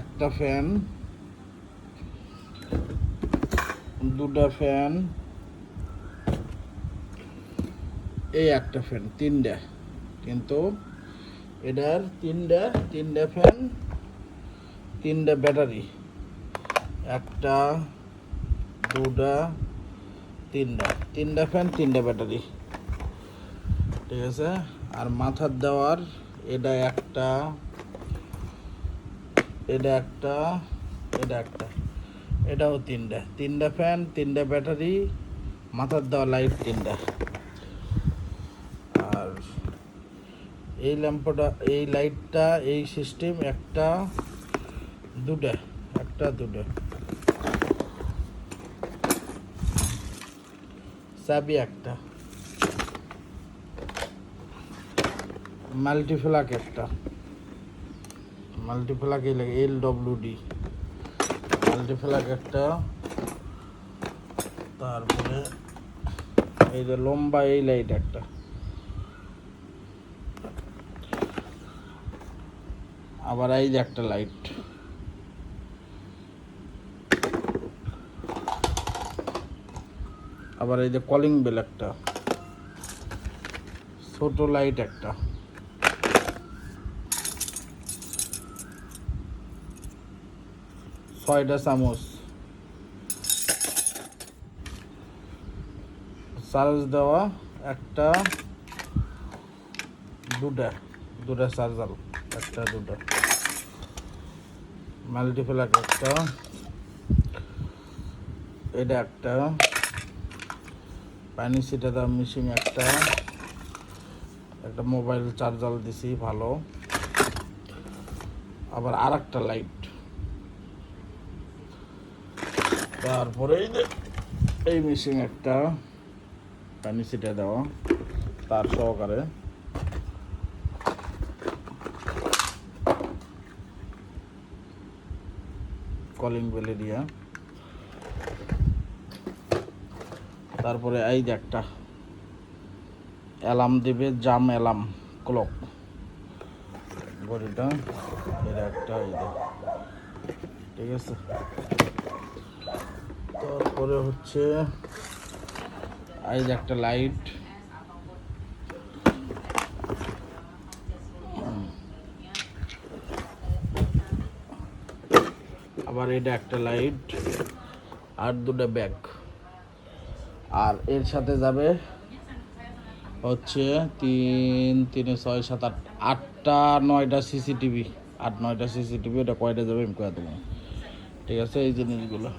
একটা ফ্যান, দুটা ফ্যান, এই একটা ফ্যান, তিনটা। কিন্তু এটার তিনটা ফ্যান, তিনটা ব্যাটারি, একটা, দুটা, তিনটা ফ্যান, তিনটা ব্যাটারি, ঠিক আছে। আর মাথার দেওয়ার এটা একটা, এটা একটা, এটা একটা, এটাও তিনটা ফ্যান, তিনটা ব্যাটারি, মাথার দেওয়া লাইট তিনটা। আর এই ল্যাম্পটা, এই লাইটটা, এই সিস্টেম একটা, দুটা, চাবি একটা, মাল্টিপ্লাগ একটা, মাল্টিপ্লাগ এই লাগে LWD মাল্টিপ্লাগ একটা। তারপরে এই যে লম্বা এই লাইট একটা, আবার এই যে একটা লাইট, আবার এই যে কলিং বেল একটা, ছোট লাইট একটা, ছয়টা চামচ, চার্জ দেওয়া একটা, দুটা চার্জার একটা, দুটা মাল্টিপ্লাগ একটা, এটা একটা, পানি ছিটা দেওয়া মেশিন একটা, একটা মোবাইল চার্জার দিছি ভালো, আবার আর একটা লাইট। তারপরে এই মেশিন একটা, পানি ছিটা দেওয়া তার সহকারে, কলিং বেলে দিয়া। তারপরে এই যে একটা অ্যালার্ম দিবে, জাম অ্যালার্ম ক্লক ঘড়িটা, এটা একটা, এই যে, ঠিক আছে। তারপরে হচ্ছে এই যে একটা লাইট, আবার এটা একটা লাইট, আর দুটো ব্যাগ। আর এর সাথে যাবে হচ্ছে 3, 3, 6, 7, 8, 8টা 9টা CCTV, 8, 9টা CCTV। এটা কয়টা যাবে আমি কয়ে দেবো, ঠিক আছে। এই জিনিসগুলো